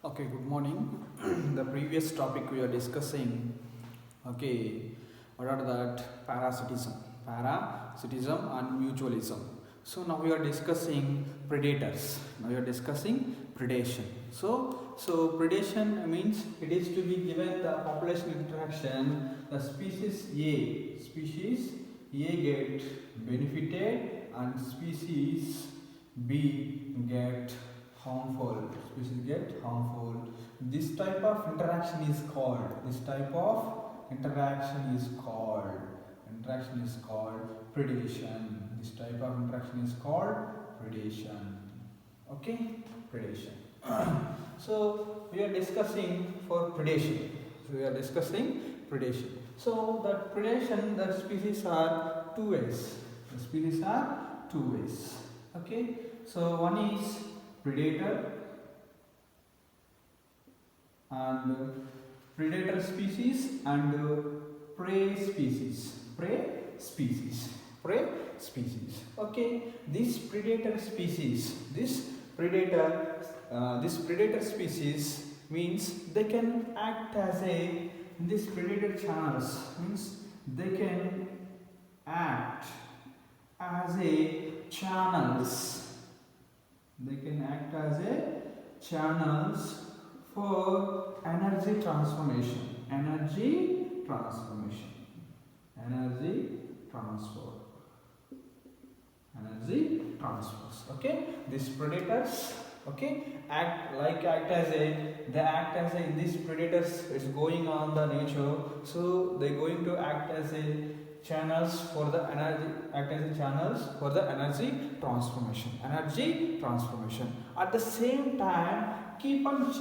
Okay, good morning. The previous topic we are discussing, okay, what are that? Parasitism and mutualism. So now we are discussing predators. Now we are discussing predation. So predation means it is to be given the population interaction. The species A get benefited and species B get harmful. This type of interaction is called predation. This type of interaction is called predation. Okay, predation. So we are discussing for predation. So that predation, the species are two ways. Okay. So one is predator and predator species and prey species. Okay, this predator species means they can act as this predator channels means they can act as channels for energy transformation. Energy transfers. Okay, these predators, okay, act as a these predators is going on the nature, so they're going to act as a channels for the energy transformation. At the same time, keep and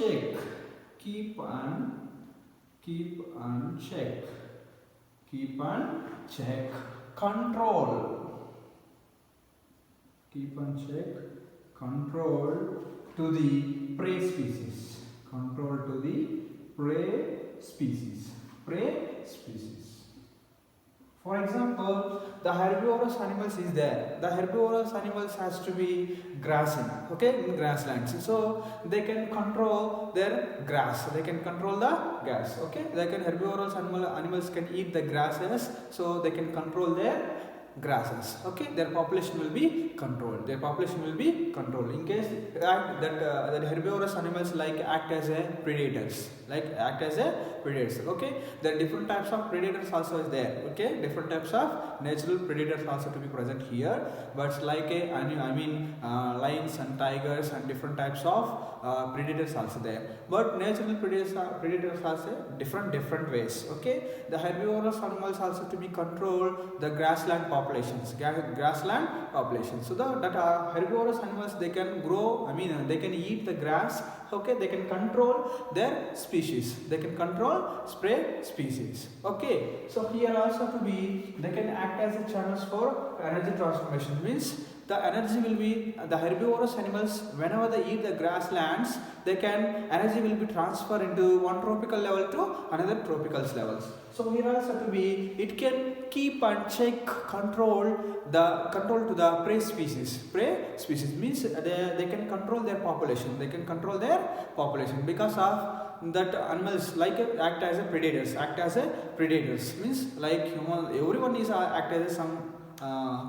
check control to the prey species. For example, the herbivorous animals is there. The herbivorous animals has to be grassing, okay, in grasslands. So they can control their grass. Okay. Herbivorous animals can eat the grasses, so they can control their grasses. Okay, their population will be controlled. In case that herbivorous animals act as predators. Okay, there are different types of predators also is there. Okay, different types of natural predators also to be present here. But lions and tigers and different types of predators also there. But natural predators also different ways. Okay, the herbivorous animals also to be controlled the grassland populations. So that herbivorous animals, they can grow. They can eat the grass. Okay, they can control their species. Prey species. Okay, so here also to be they can act as a channels for energy transformation. Means the energy will be the herbivorous animals, whenever they eat the grasslands, energy will be transferred into one tropical level to another tropical levels. So here also to be it can keep and check control to the prey species means they can control their population. Because of that animals act as predators means everyone is act as some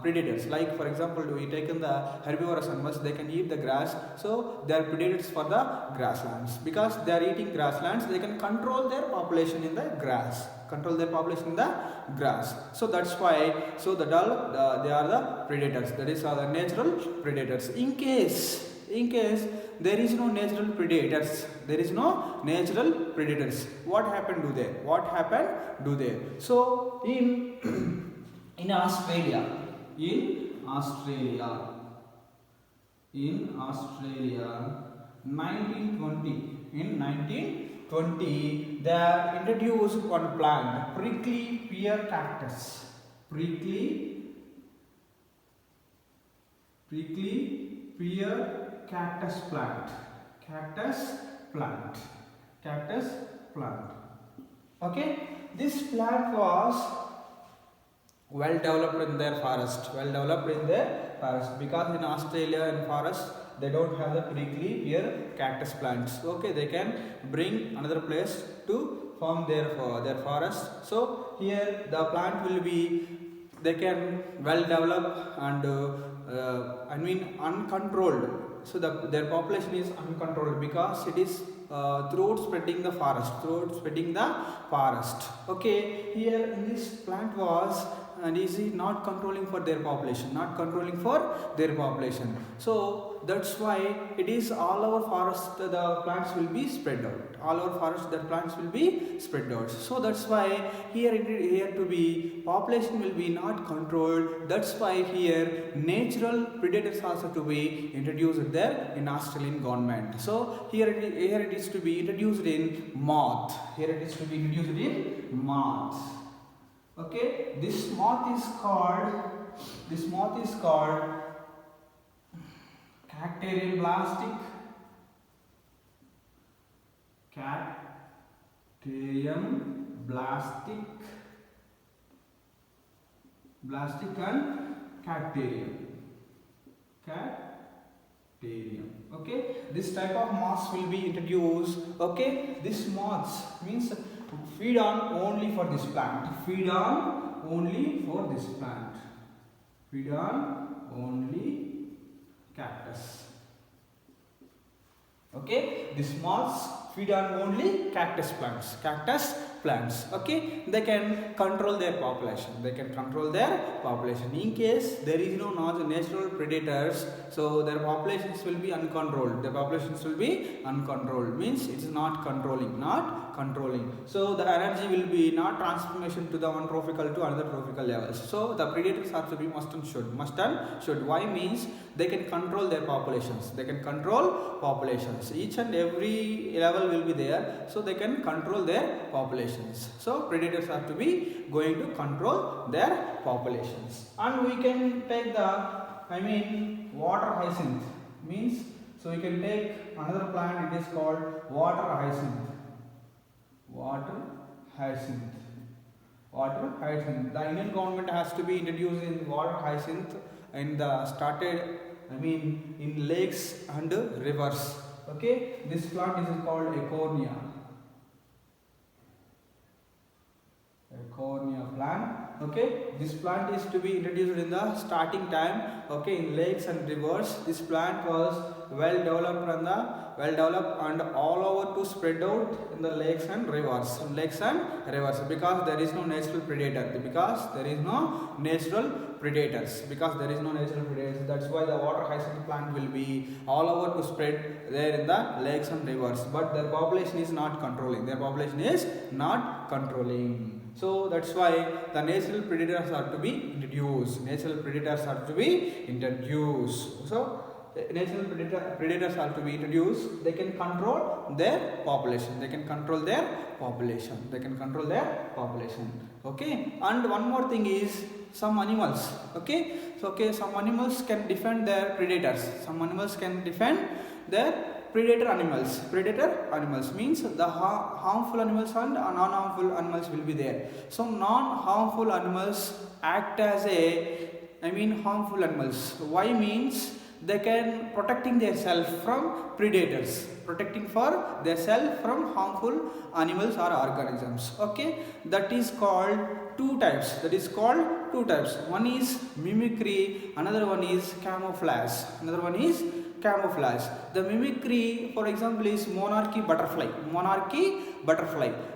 predators. For example, we taken the herbivorous animals, they can eat the grass, so they are predators for the grasslands. Because they are eating grasslands, they can control their population in the grass. So that's why, so they are the predators. That is the natural predators. In case there is no natural predators, what happened do there? So in Australia, in Australia, 1920, they have introduced one plant, prickly pear cactus. Prickly pear cactus plant. Okay, this plant was well developed in their forest because in Australia in forest they don't have the prickly pear cactus plants. Okay, they can bring another place to form their forest. So here the plant will be, they can well develop and uncontrolled. So their population is uncontrolled because it is throughout spreading the forest. Okay, here in this plant was and is it not controlling for their population, so that's why it is all our forest, the plants will be spread out, so that's why here to be population will be not controlled. That's why here natural predators also to be introduced there in Australian government. So here it is to be introduced in moth. Okay, this moth is called Cacterium blastic and Cacterium. Okay, this type of moths will be introduced. Okay, this moths means feed on only for this plant. Feed on only cactus. Okay, these moths feed on only cactus plants. Okay, they can control their population. In case there is no natural predators, so their populations will be uncontrolled. Means it is not controlling. So the energy will be not transformation to the one trophical to another trophical levels. So the predators have to be must and should. Why? Means they can control their populations. Each and every level will be there, so they can control their populations. So predators have to be going to control their populations. And we can take water hyacinth. Means, so we can take another plant, it is called water hyacinth. The Indian government has to be introduced in water hyacinth in in lakes and rivers. Okay, this plant is called Eichhornia plant. Okay, this plant is to be introduced in the starting time. Okay, in lakes and rivers. This plant was well developed and all over to spread out in the lakes and rivers. Because there is no natural predator. That's why the water hyacinth plant will be all over to spread there in the lakes and rivers. But their population is not controlling. So that's why the natural predators are to be introduced. So natural predators are to be introduced. They can control their population. Okay, and one more thing is some animals. Okay, some animals can defend their predators. Predator animals means the harmful animals and non-harmful animals will be there. So non-harmful animals act as harmful animals. Why? Means they can protecting themselves from predators, from harmful animals or organisms. Okay, that is called two types. One is mimicry, another one is camouflage. The mimicry, for example, is monarchy butterfly.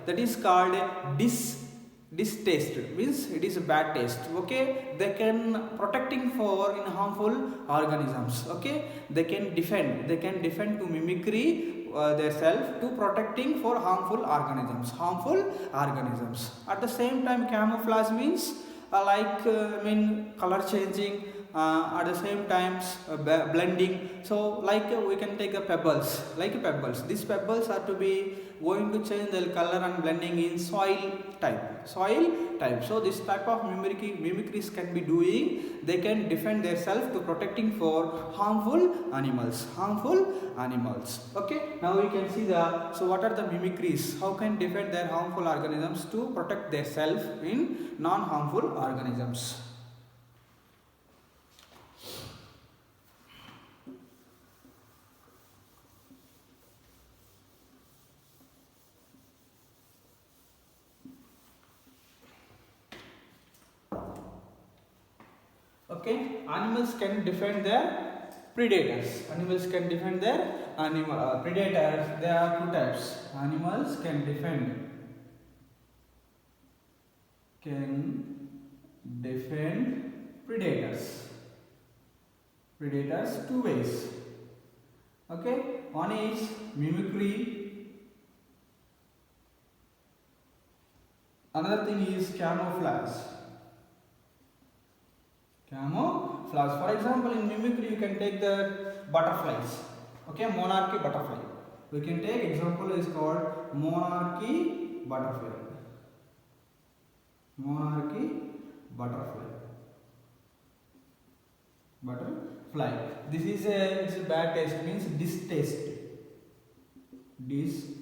That is called distaste, means it is a bad taste. Okay, they can protecting for in harmful organisms. Okay, they can defend to mimicry their self to protecting for harmful organisms. At the same time, camouflage means color changing, at the same time blending. So we can take a pebbles. These pebbles are to be going to change their color and blending in soil type. So this type of mimicries can be doing. They can defend themselves to protecting for harmful animals. Okay, now we can see what are the mimicries, how can defend their harmful organisms to protect themselves in non-harmful organisms. Okay, animals can defend their predators. Animals can defend their predators. There are two types. Animals can defend predators. Predators two ways. Okay, one is mimicry. Another thing is camouflage. Camouflage. For example, in mimicry, you can take the butterflies. Okay, monarchy butterfly. We can take example is called monarchy butterfly. Monarchy butterfly. Butterfly. This is it's a bad taste. Means distaste. Distaste.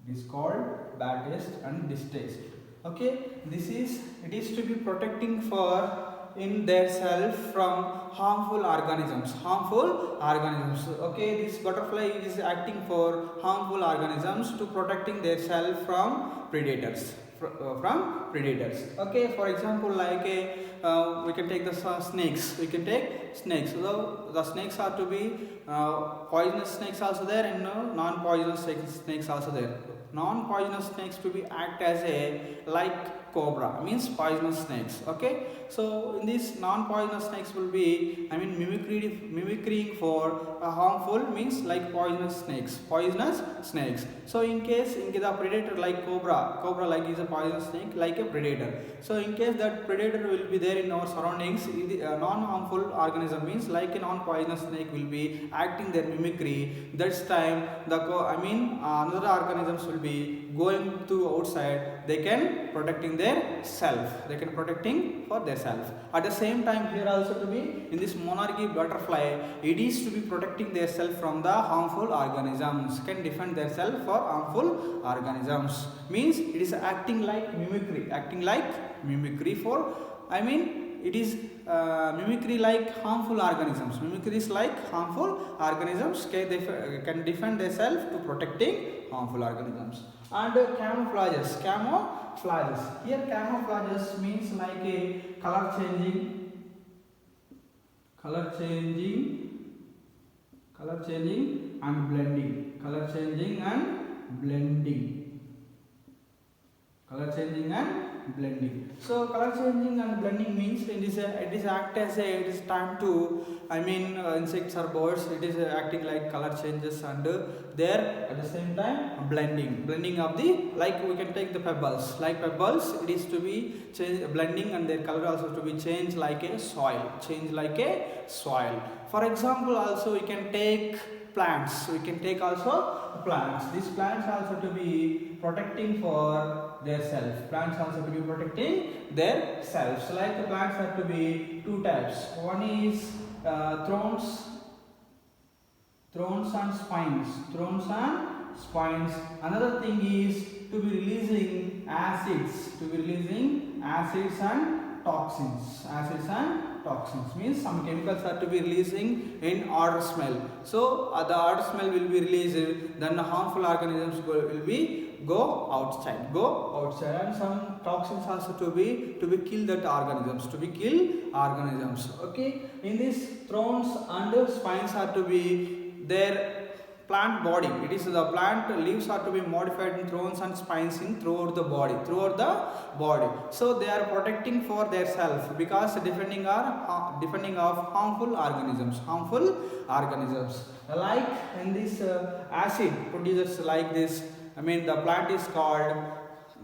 It is called bad taste and distaste. Okay, it is to be protecting for in their self from harmful organisms. Okay, this butterfly is acting for harmful organisms to protecting their self from predators. Okay, for example, like we can take the snakes. So the snakes are to be poisonous snakes also there, and non-poisonous snakes also there. Non-poisonous snakes to be act as a like cobra, means poisonous snakes. Okay, so in these non-poisonous snakes will be mimicrying for harmful, means like poisonous snakes. So in case the predator like cobra like is a poisonous snake like a predator. So in case that predator will be there in our surroundings, non-harmful organism means like a non-poisonous snake will be acting their mimicry. That's time another organisms will be going to outside. They can protecting their self. They can protecting for their self. At the same time, here also to be in this monarchy butterfly, it is to be protecting their self from the harmful organisms. Can defend their self for harmful organisms. Means it is acting like mimicry for. It is mimicry like harmful organisms. Mimicry is like harmful organisms. Okay, they can defend themselves to protecting harmful organisms. And camouflages. Here camouflages means like a color changing and blending. Color changing and blending. So color changing and blending means it is act as it is time to insects or birds. It is acting like color changes and there at the same time blending of the, like we can take the pebbles. Like pebbles, it is to be blending and their color also to be changed like a soil. For example, also we can take plants. These plants also to be protecting for their self. Like the plants have to be two types. One is thorns and spines. Another thing is to be releasing acids and toxins. Means some chemicals are to be releasing in odor smell. So the odor smell will be released, then the harmful organisms will be go outside, and some toxins also to be kill that organisms. Okay, in these thorns and spines are to be their plant body. It is the plant leaves are to be modified in thorns and spines in throughout the body. So they are protecting for their self because defending of harmful organisms. Like in this acid producers like this. The plant is called,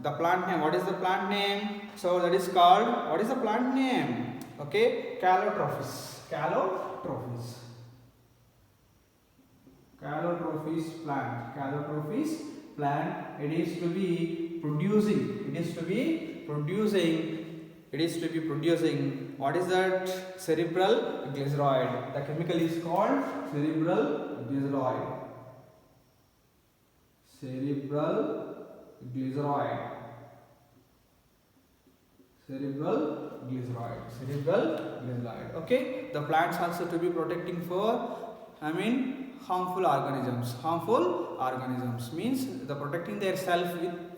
the plant name. What is the plant name? So that is called, what is the plant name? Okay, Calotropis plant. It is to be producing what is that? Cerebral glycerol. The chemical is called cerebral glycerol. Okay, the plants also to be protecting for I mean harmful organisms. Harmful organisms means the protecting their self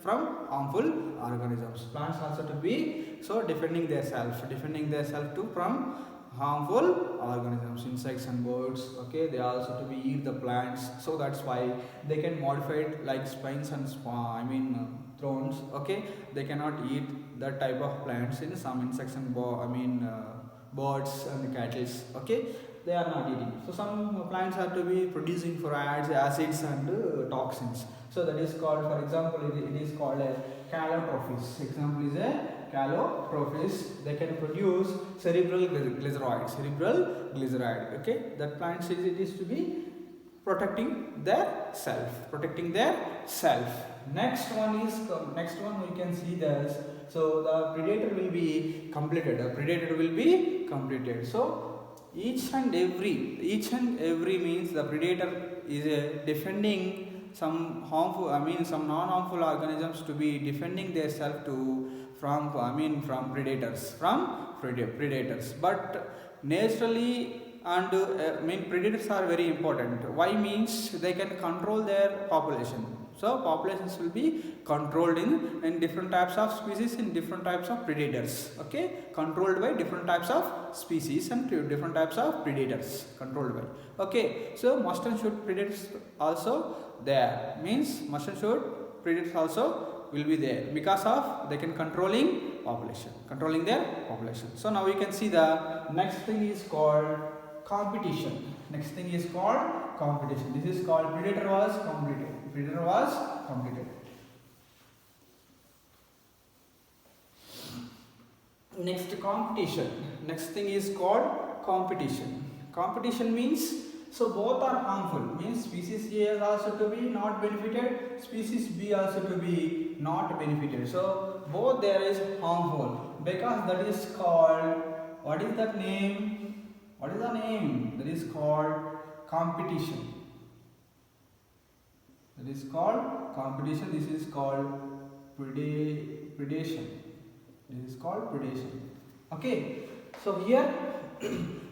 from harmful organisms. Plants also to be so defending their self to from harmful organisms, insects and birds. Okay, they also to be eat the plants, so that's why they can modify it like spines and thorns. Okay, they cannot eat that type of plants in some insects and birds and cattle. Okay, they are not eating. So some plants are to be producing for acids and toxins. So that is called, for example, it is called a calotrophes. Example is a calotrophes. They can produce cerebral glyceride. Okay, that plant says it is to be protecting their self. Next one we can see this. So the predator will be completed. So each and every means the predator is defending some non-harmful organisms to be defending their self from predators. But naturally and predators are very important. Why means they can control their population. So populations will be controlled in different types of species, in different types of predators. Okay, controlled by different types of species and different types of predators controlled by. Okay, so must and should predators also there, means must and should predators also will be there because of they can controlling their population. So now we can see the next thing is called competition. This is called predator was completed. Next thing is called competition means, so both are harmful, means species A is also to be not benefited, species B also to be not benefited. So both there is harmful, because that is called, what is the name? That is called competition. This is called predation. Okay, so here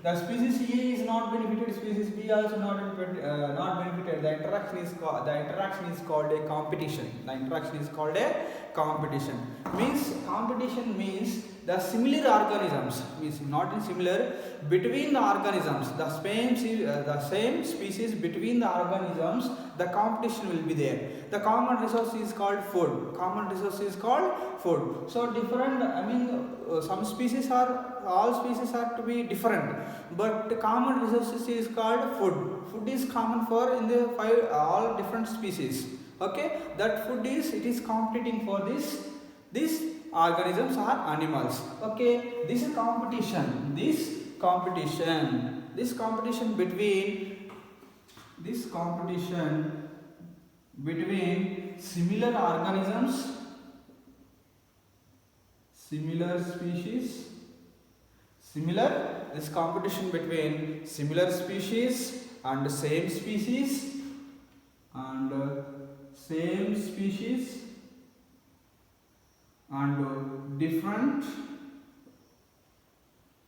the species A is not benefited, species B also not benefited. The interaction is called a competition. Competition means the similar organisms, means not in similar, between the organisms, the same species between the organisms, the competition will be there. The common resource is called food. So different, some species are, all species are to be different, but the common resources is called food. Food is common for in the all different species. Okay, that food is competing for these organisms or animals. Okay, this is competition. This competition between similar organisms, this competition between similar species and same species and different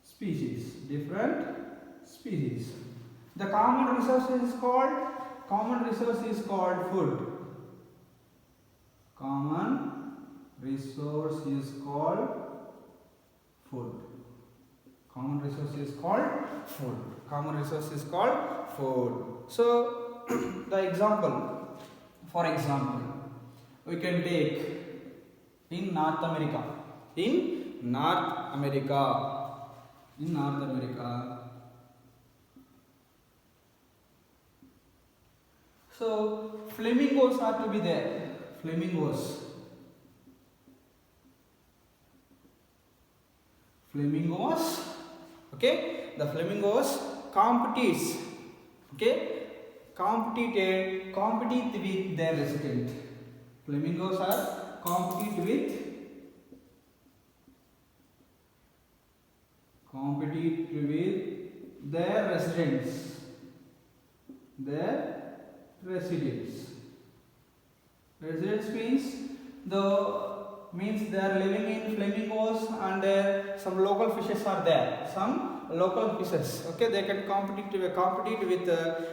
species. The common resource is called food. So the example, for example, we can take in North America. So flamingos are to be there. Okay, the flamingos compete with their resident. Flamingos are compete with their residents. Residents means they are living in flamingos, and some local fishes are there. local fishes. Okay, they can compete with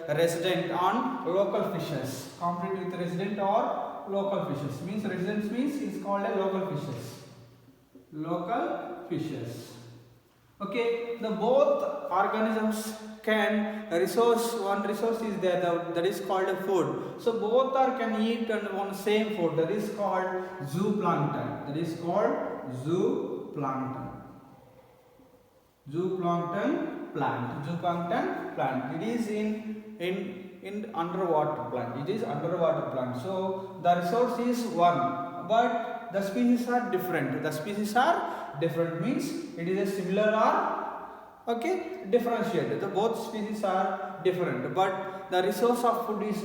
resident on local fishes. Compete with resident or local fishes. Means residents means is called a local fishes. Local fishes. Okay, the both organisms can one resource is there that is called food. So both can eat and one same food, that is called zooplankton. That is called zooplankton. Zooplankton plant. It is in underwater plant. It is underwater plant. So the resource is one, but the species are different. The species are different means it is a similar or okay differentiated. The both species are different, but the resource of food is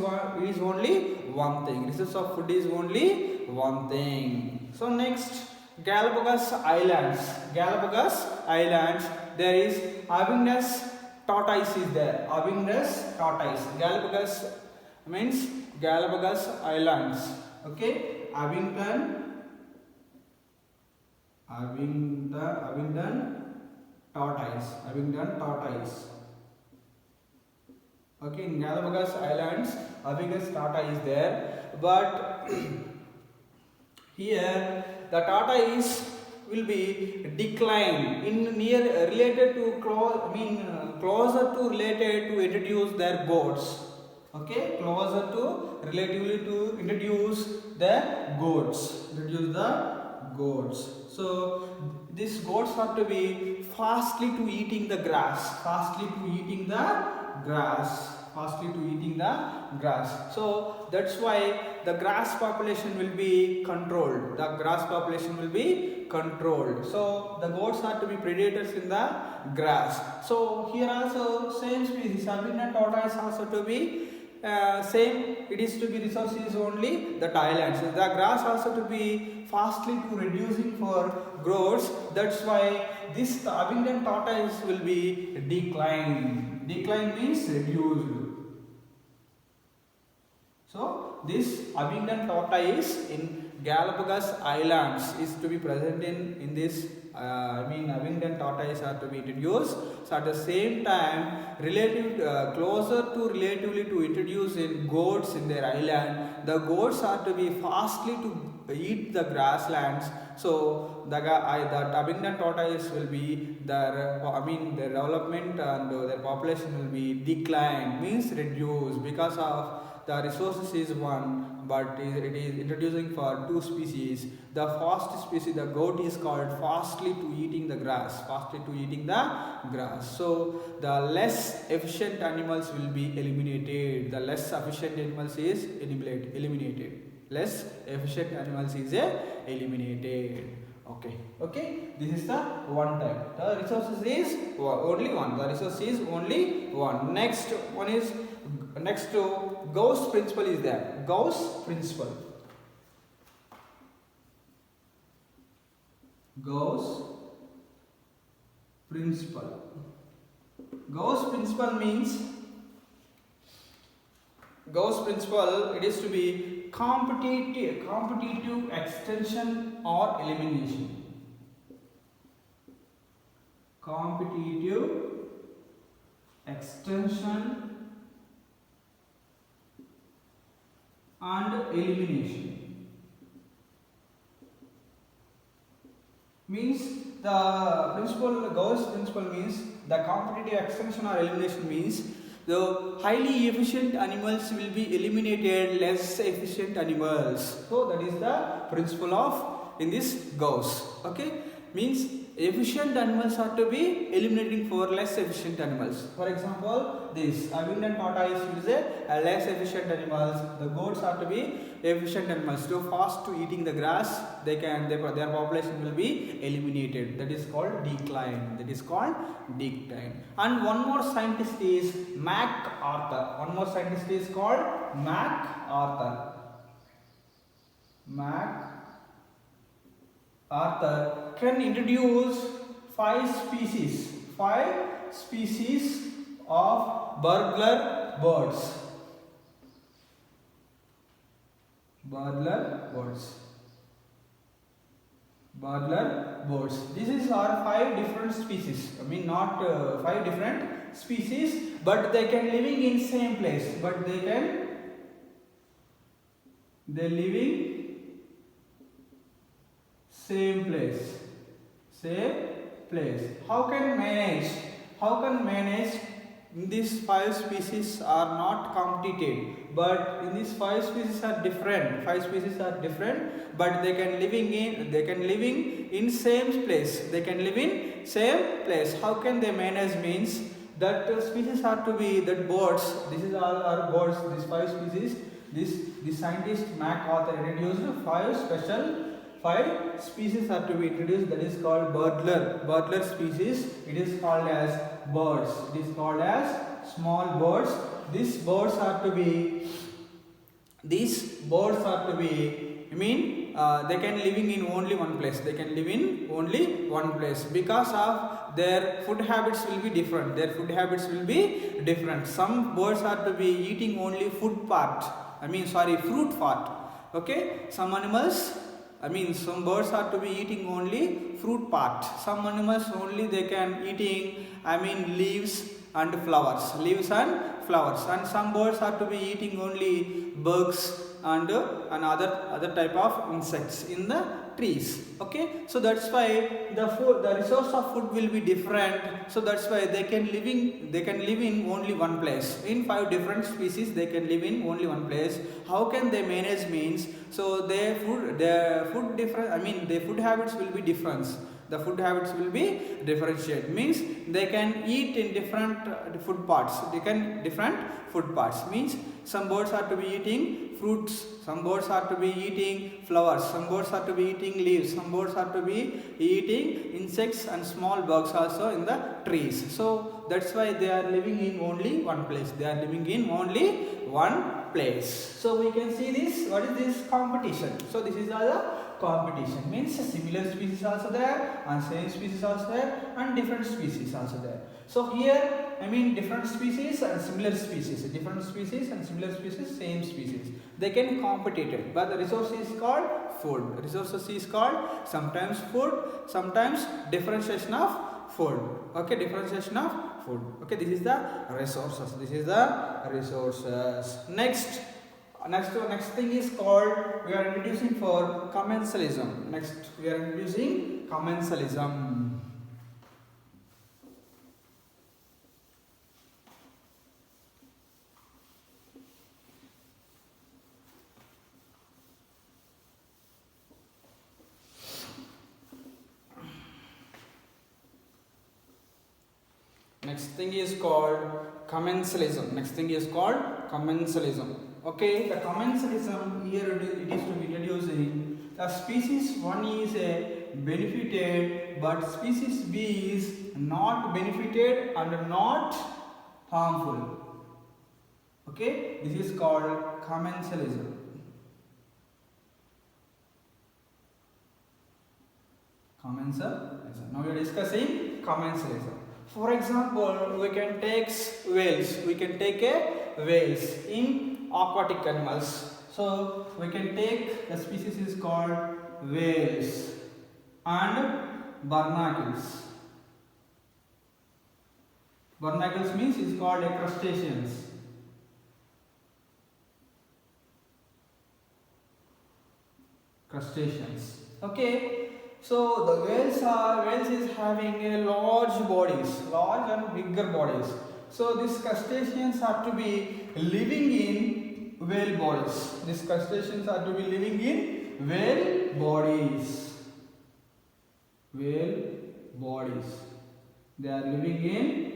only one thing. Resource of food is only one thing. So next, Galapagos Islands. Galapagos Islands. There is Avignus tortoise is there. Avignus tortoise. Galapagos means Galapagos Islands. Okay, Abingdon tortoise. Okay, in Galapagos Islands, Avignus tortoise is there, but here the tortoise will be declined in near related to closer to related to introduce their goats. Okay, closer to relatively to introduce the goats. So these goats have to be fastly to eating the grass. So that's why the grass population will be controlled. So the goats are to be predators in the grass. So here also same species, Abingdon tortoise also to be same. It is to be resources only the islands. The grass also to be fastly to reducing for growths. That's why this Abingdon tortoise will be declined. Decline means reduced. So this Abingdon tortoise in Galapagos Islands is to be present in this. Abingdon tortoise are to be introduced. So at the same time, relatively to introduce in goats in their island. The goats are to be fastly to eat the grasslands. So the Abingdon tortoise will be their development and their population will be declined, means reduced, because of the resources is one, but it is introducing for two species. The first species, the goat, is called fastly to eating the grass. So the less efficient animals will be eliminated. The less efficient animals is eliminated. Less efficient animals is eliminated. Okay. This is the one type. The resources is only one. Next one is to Gauss principle is there. Gauss principle means it is to be competitive extension or elimination. Competitive extension and elimination means the Gauss principle means the competitive extension or elimination means the highly efficient animals will be eliminated, less efficient animals. So that is the principle of in this Gauss. Okay, means efficient animals are to be eliminating for less efficient animals. For example, this Abingdon tortoise is a less efficient animals. The goats are to be efficient animals. So fast to eating the grass, their population will be eliminated. That is called decline. And one more scientist is MacArthur. One more scientist is called MacArthur. Arthur can introduce five species of burglar birds. Burglar birds. This is are 5 different species. I mean not 5 different species, but they can living in same place. But they living same place. Same place. How can manage? How can manage? These 5 species are not completed, but in these 5 species are different. 5 species are different, but they can living in same place. They can live in same place. How can they manage? Means that species are to be that birds. This is all are birds. These 5 species. The scientist MacArthur introduced 5 species are to be introduced. That is called Burglar species. It is called as birds. It is called as small birds. These birds are to be. I mean, they can living in only one place. They can live in only one place because of their food habits will be different. Some birds are to be eating only fruit part. Okay, some birds are to be eating only fruit part. Some animals only they can eating leaves and flowers, and some birds are to be eating only bugs and other type of insects in the trees. Okay, so that's why the resource of food will be different. So that's why they can live in only one place. In 5 different species they can live in only one place. How can they manage? Means so their food habits will be different. The food habits will be differentiate. Means they can eat in different food parts. Means some birds are to be eating fruits, some birds are to be eating flowers, some birds are to be eating leaves, some birds are to be eating insects and small bugs also in the trees. So that's why they are living in only one place. So we can see this. What is this? Competition. So this is the competition. Means similar species also there, and same species also there, and different species also there. So here different species and similar species, same species. They can compete, but the resource is called food. Resources is called sometimes food, sometimes differentiation of food. Okay, differentiation of food. Okay, this is the resources. Next thing is called, we are introducing for commensalism. Next we are introducing commensalism. Next thing is called commensalism. Okay, the commensalism here it is to be introducing the species 1 is a benefited, but species B is not benefited and not harmful. Okay, this is called commensalism. Now we are discussing commensalism. For example, we can take whales. In aquatic animals. So we can take the species is called whales and barnacles. Barnacles means is called a crustaceans. Okay. So the whales is having a large and bigger bodies. So these crustaceans are to be living in whale bodies. They are living in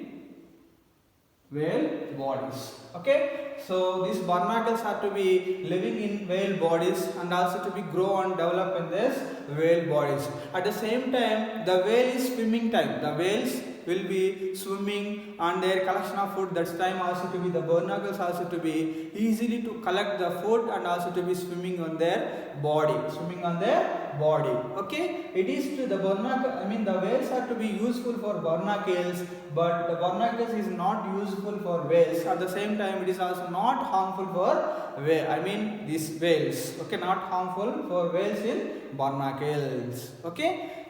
whale bodies. Okay. So these barnacles are to be living in whale bodies and also to be grow and develop in this whale bodies. At the same time, the whale is swimming time. The whales will be swimming and their collection of food. That's time also to be the barnacles also to be easily to collect the food and also to be swimming on their body. body. Okay, it is to the the whales are to be useful for barnacles, but the barnacles is not useful for whales. At the same time, it is also not harmful for these whales. Okay, not harmful for whales in barnacles. Okay,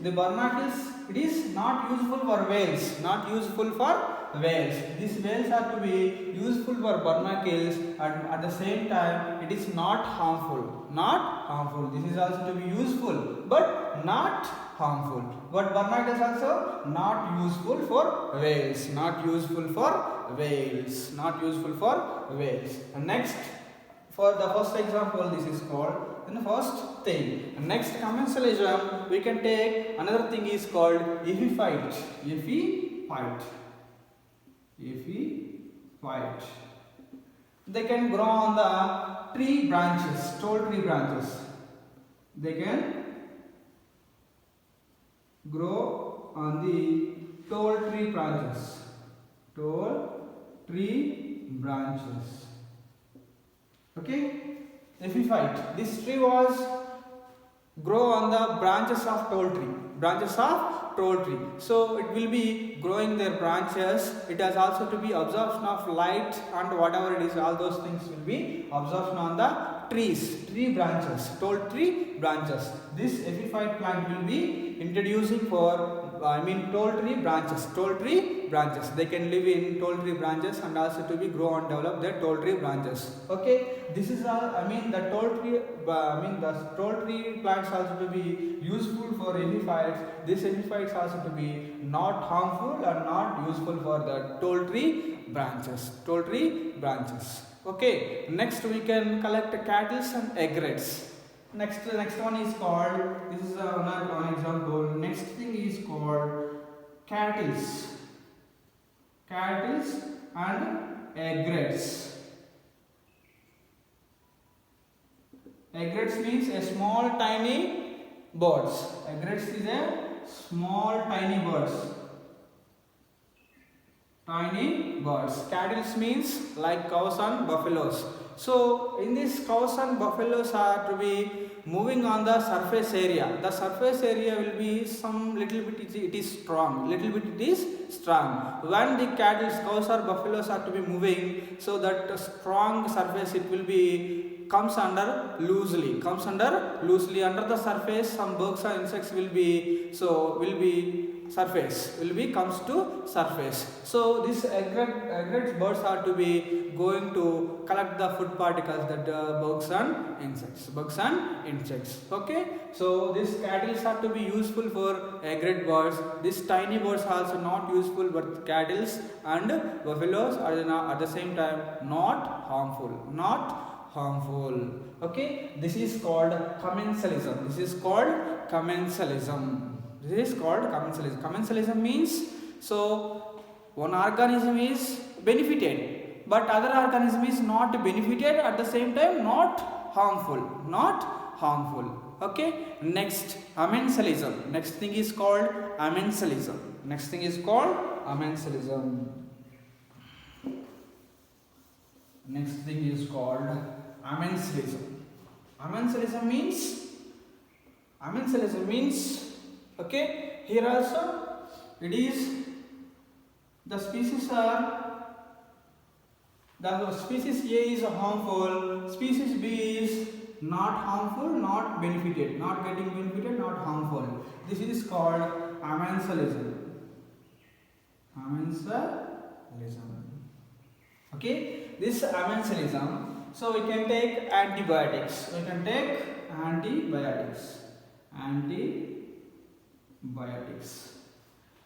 the barnacles, it is not useful for whales, not useful for whales. These whales are to be useful for barnacles, and at the same time it is not harmful. Not harmful. This is also to be useful but not harmful. But barnacles also not useful for whales. Not useful for whales. Not useful for whales. And next, for the first example, this is called the first thing. And next, commensalism, we can take another thing is called epiphyte. Epiphyte. Epiphyte. They can grow on the tree branches, tall tree branches. They can grow on the tall tree branches. Tall tree branches. Okay? Epiphyte. This tree was grow on the branches of tall tree. Branches of tall tree. So it will be growing their branches. It has also to be absorption of light and whatever it is, all those things will be absorption on the trees, tree branches, tall tree branches. This epiphyte plant will be introducing for tall tree branches. Tall tree branches. They can live in tall tree branches and also to be grow and develop their tall tree branches. Okay, this is all. The tall tree plants also to be useful for epiphytes. These epiphytes also to be not harmful and not useful for the tall tree branches. Tall tree branches. Okay. Next we can collect cattle and egrets. Next one is called, this is one example. Next thing is called cattles and egrets. Egrets means a small tiny birds. Egrets is a small tiny birds. Tiny birds. Cattle means like cows and buffaloes. So in this, cows and buffaloes are to be moving on the surface area. The surface area will be some little bit, it is strong. Little bit it is strong. When the cattle, cows or buffaloes are to be moving, so that strong surface it will be comes under loosely under the surface. Some bugs or insects will be comes to surface. So this egret birds are to be going to collect the food particles, that bugs and insects. Okay, so these cattle are to be useful for egret birds. These tiny birds are also not useful, but cattle and buffaloes are at the same time not harmful. Okay, this is called commensalism. Commensalism means, so one organism is benefited, but other organism is not benefited, at the same time not harmful. Okay, next, amensalism. Next thing is called amensalism. Amensalism means, okay, here also it is the species A is harmful, species B is not harmful, not benefited, not getting benefited, not harmful. This is called amensalism. Okay, this amensalism. So we can take antibiotics.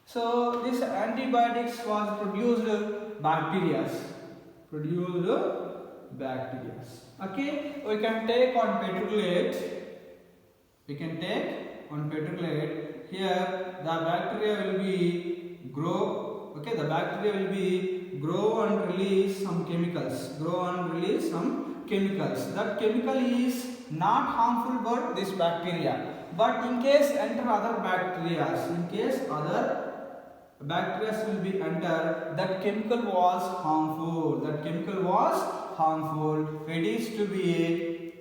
So this antibiotics was produced bacteria. Okay, we can take on petriculate. Here the bacteria will be grow. Okay, the bacteria will be grow and release some chemicals. That chemical is not harmful for this bacteria. But in case enter other bacteria, will be enter, that chemical was harmful. It is to be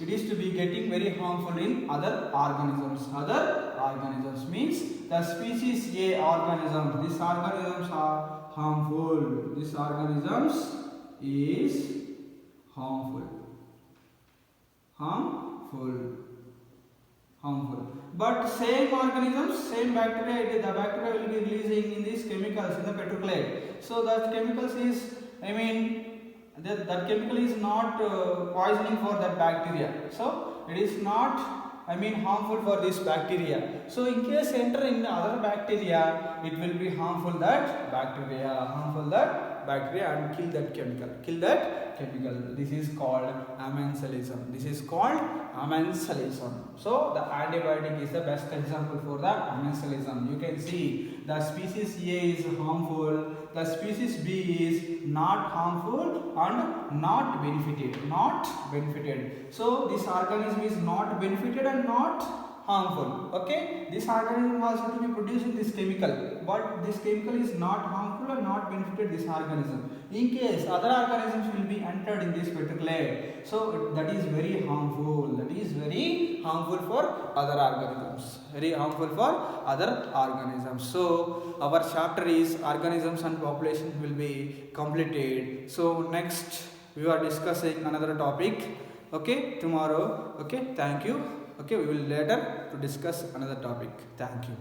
it is to be getting very harmful in other organisms. Other organisms means the species A organism. These organisms are harmful. These organisms is harmful. But same organisms, same bacteria, the bacteria will be releasing in these chemicals in the petroculate. So that chemicals is, that chemical is not poisoning for that bacteria. So it is not, harmful for this bacteria. So in case enter in other bacteria, it will be harmful that bacteria, and kill that chemical. This is called amensalism. So the antibiotic is the best example for the amensalism. You can see the species A is harmful, the species B is not harmful and not benefited. So this organism is not benefited and not harmful. Okay, this organism also to be producing this chemical, but this chemical is not harmful and not benefited this organism. In case other organisms will be entered in this petroculate, so that is very harmful. For other organisms. So our chapter is organisms and population will be completed. So next we are discussing another topic. Okay, tomorrow. Okay, thank you. Okay, we will later to discuss another topic. Thank you.